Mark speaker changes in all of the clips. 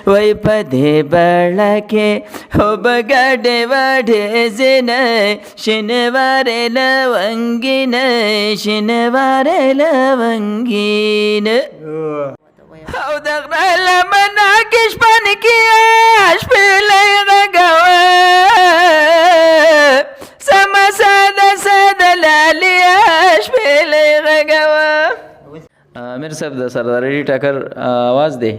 Speaker 1: وای په دې بړه کې اوبه ګډې وډې ځینې شینوارې لونګینې شینوارې لونګینې او د غره لمنه کې شپن کې شپېلۍ غږوه سمه ساده ساده لاليه شپېلۍ غږوه. امیر صاحب د سردار علي ټکر आवाज دی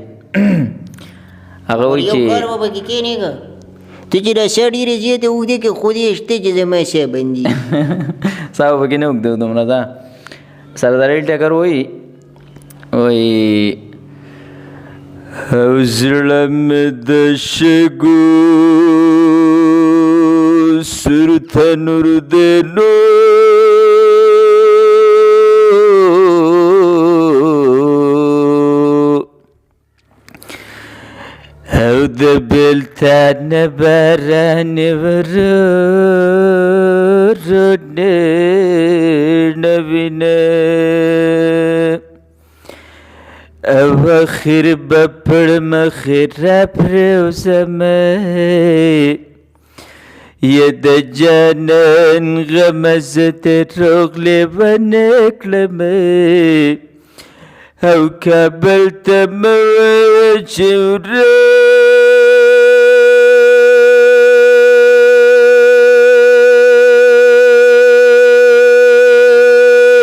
Speaker 1: هغه وایي چې
Speaker 2: یو کار وبکې کېنېږه ته چې دا شا ډېرې زیاتې اوږدې کې خو دې شته چې زما شا بندي
Speaker 1: سا به پکې نه اوږده دومره ده. سردار علي ټکر وایي او زړه مې د شګو سور تنور دی نو او د بېلتان باران ورونه نه وینه او اخر به پر مخې راپرېوځمه یا د جانان غمه زه ترې روغلې ونه کړمه او کابل ته مه وایه چې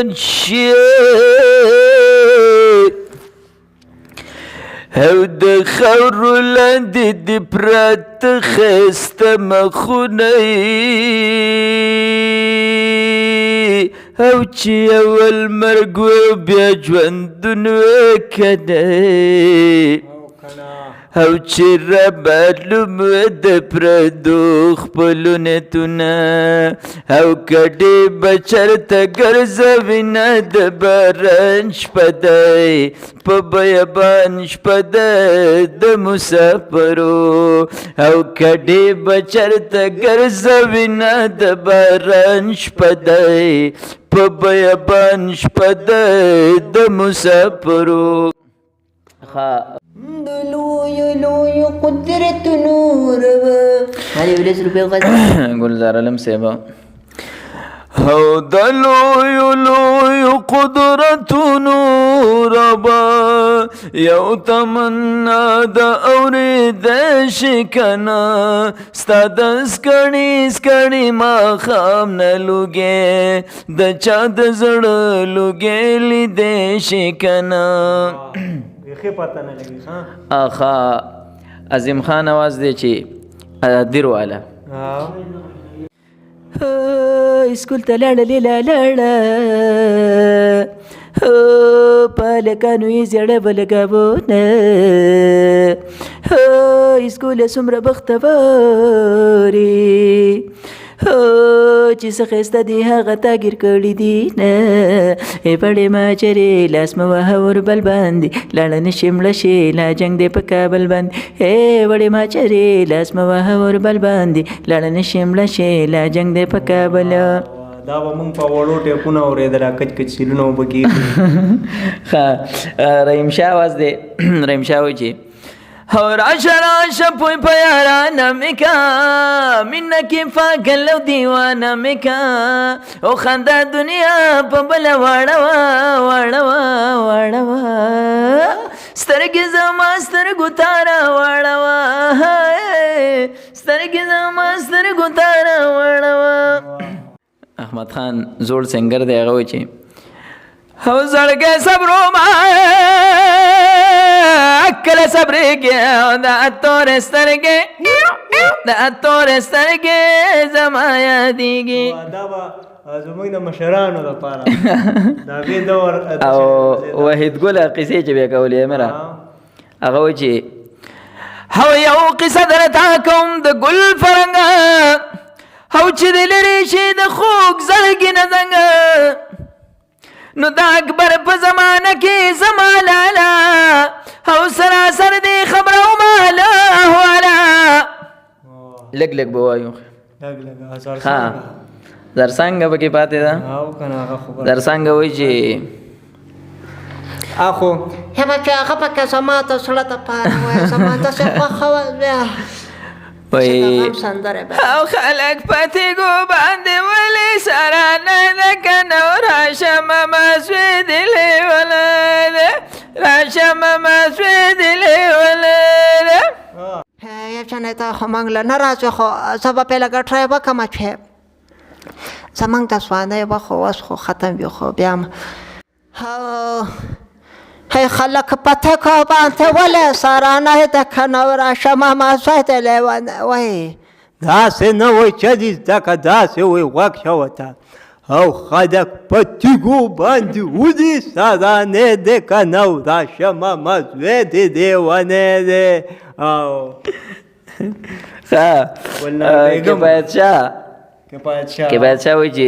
Speaker 1: وران شي او د خاورو لاندې د پراته ښایسته مخونه او چې اول مرګ و بیا ژوندون و کنه او چې رابعلوم و د پردو خپلو نیتونه او کډې به چرته ګرځوینه د باران شپه دی په بیابان شپه دی د مسافرو او کډې به چرته ګرځوینه د باران شپه دی په بیابان شپه دی د مسافرو.
Speaker 2: د لویو لویو قدرتونو ربه هلې ولس روپۍ غږ
Speaker 1: ګلزار علم صاحب او د لویو لویو قدرتونو ربه یو تمنا د اورېدی شي کنه ستا د سکڼي سکڼي ماښام نه لوګې د چا د زړه لوګې لیدی شي کنه. آخا عظیم خان آواز دی چې دیر والا اسکول ته لاړلې لاړه پالکانو یې زیړه بلګاونه اسکول څومره بختورې چې څه ښایسته دی هغه تا ګیر کړي دي نه پړې ماچرې لاس مه وهه ور بل باندې لاړه نه شي مړه شي لا جنګ دی په کابل باندې وړې ماچرې لاس مه وهه ور بل باندې لاړه نه شي مړه شي لا جنګ دی په کابل.
Speaker 3: دا به مونږ په وړو ټیپونه اورېدله کچ کچ سیلونه به کېږي.
Speaker 1: ښه رحیم شاه آواز دی رحیم شاه وایي چې او راشه راشه پوی په یارانه مې کا مینه کې پاگل او دیوانه مې کا او خندا دنیا په بله واړوه واړوه واړوه سترګې زما سترګو ته راواړوه سترګې زما سترګو ته راواړوه. احمد خان زوړ سنگر دی هغه وایي چې او زړګی صبرومه کله صبرېږي دا تورې سترګې دا تورې سترګې زما یادېږي.
Speaker 3: دا به زموږ د مشرانو لپاره د هغې دور
Speaker 1: او وحید ګله قصې چې بیا کولې امره هغه وایي چې هو یو قصه درته کوم د ګل فرنګه او چې د لرې شي د خوږ زړګي نه زنګه نو دا اکبر په زمانه کې زما لالا او سراسر دی خبره او مالا والا لږ لږ به وایو زرڅانګه پکې پاتې ده. زرڅانګه وایي چې
Speaker 3: اخو
Speaker 2: هې بچه هغه پکې زما ته زړه دپاره وایه زما داسې خوښه وه بیا
Speaker 1: وای
Speaker 2: غم سندره به
Speaker 1: او خلق پتیگو باندې ولی سره نه ده کنه راشم مسوی دلی ولده راشم مسوی دلی ولده
Speaker 2: یو چنې ته خو موږ له نه راځو خو زه به پې لږه ټرای وکړم چې زموږ د ځوانۍ به خو اوس خو ختم وي خو بیا هی خلک پتیګو باندې ولې سره نه ده کنه راشم مسوی دلی وایي
Speaker 3: داسې نه وای چې دې زده که داسې وای غوږ شه ورته او خلک په تیږو باندې ودي سره نه دی که نه او راشمه مزوی دې دیونی دی او
Speaker 1: ښه
Speaker 3: ګلنار بیګم.
Speaker 1: کفایت شاه وایي چې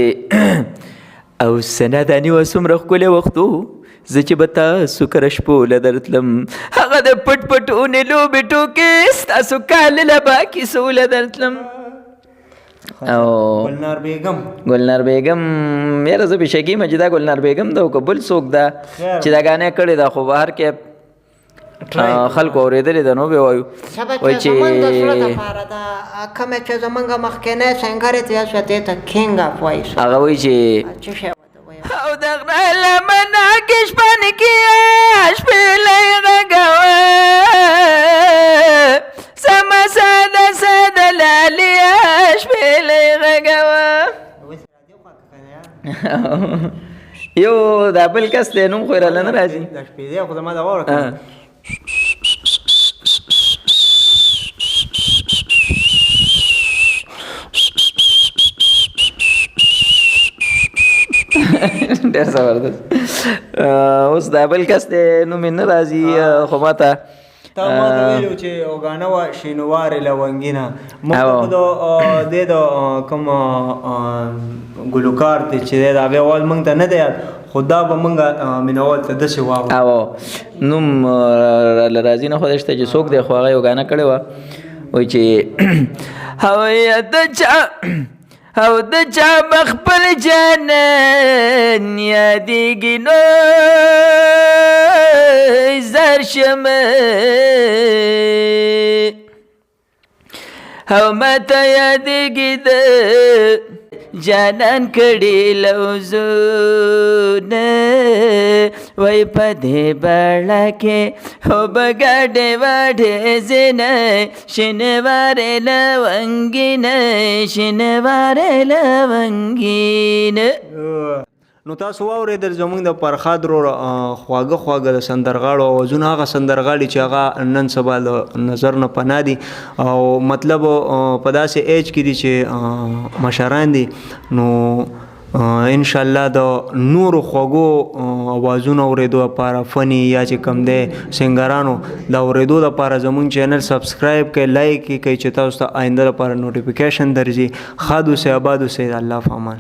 Speaker 1: او سنا دانې وه څومره ښکلی وخت و زه چې به تاسو کره شپوله درتلم هغه د پټ پټونې لوبې ټوکې ستاسو کالله به کیسوله درتلم او ګلنار بیګم یاره زه بېشکي یم چې دا ګلنار بیګم ده او که بل څوک ده چې دا ګانې کړې ده خو بهر کې خلکو اورېدلې ده نو به وایو وایي چې
Speaker 2: زمونږ د زړه دپاره ده کومې چې زمونږ مخکینی سنګر یې تېر شو دې ته کینګ اف وایس
Speaker 1: هغه وایي چې
Speaker 2: څه شی ورته وایي
Speaker 1: او د غره لمنه کې شپه کې شپېلۍ غږوه سمه ساده ساده لاليه شپېلۍ غږوه یو دا بل کس دی نوم خو یې راله نه راځي
Speaker 3: د شپېدې خو زما د واوره که
Speaker 1: ډېر زبردست اوس دا بل کس دی نوم یې نه راځي خو ما ته
Speaker 3: تا ما ته ویلو چې یو ګاڼه وه شینوارې لونګینه موږ خو د دې د کوم ګلوکار دی چې دی د هغې اول موږ ته نه دی یاد خو دا به موږ مینوال ته داسې واورو
Speaker 1: او نوم راله راځي نه خدای شته چې څوک دی خو هغه یو ګانه کړې وه وایي چې هویه د چا او د چا بخپل جانان یادېږي نو زر شمه او ماته یادېږي د جانان کړي لوزونه وای په دې بړه کې هو به ګډې وډې ځینې شینوارې لونګینې شینوارې لونګینې
Speaker 3: نو تاسو واورېدل زموږ د فرخاد ورور خواږه خواږه د سندرغاړو اوازونه هغه سندرغاړي چې هغه نن سبا له نظر نه پناه دي او مطلب په داسې ایج کې دي چې مشران دي نو انشاءالله د نورو خوږو اوازونو اورېدو لپاره فني یا چې کم دی سنګرانو د اورېدو لپاره زموږ چینل سبسکرایب کړئ لایک یې کړئ چې تاسو ته آینده لپاره نوټیفیکیشن درځي ښاد اوسئ آباد اوسئ الله په امان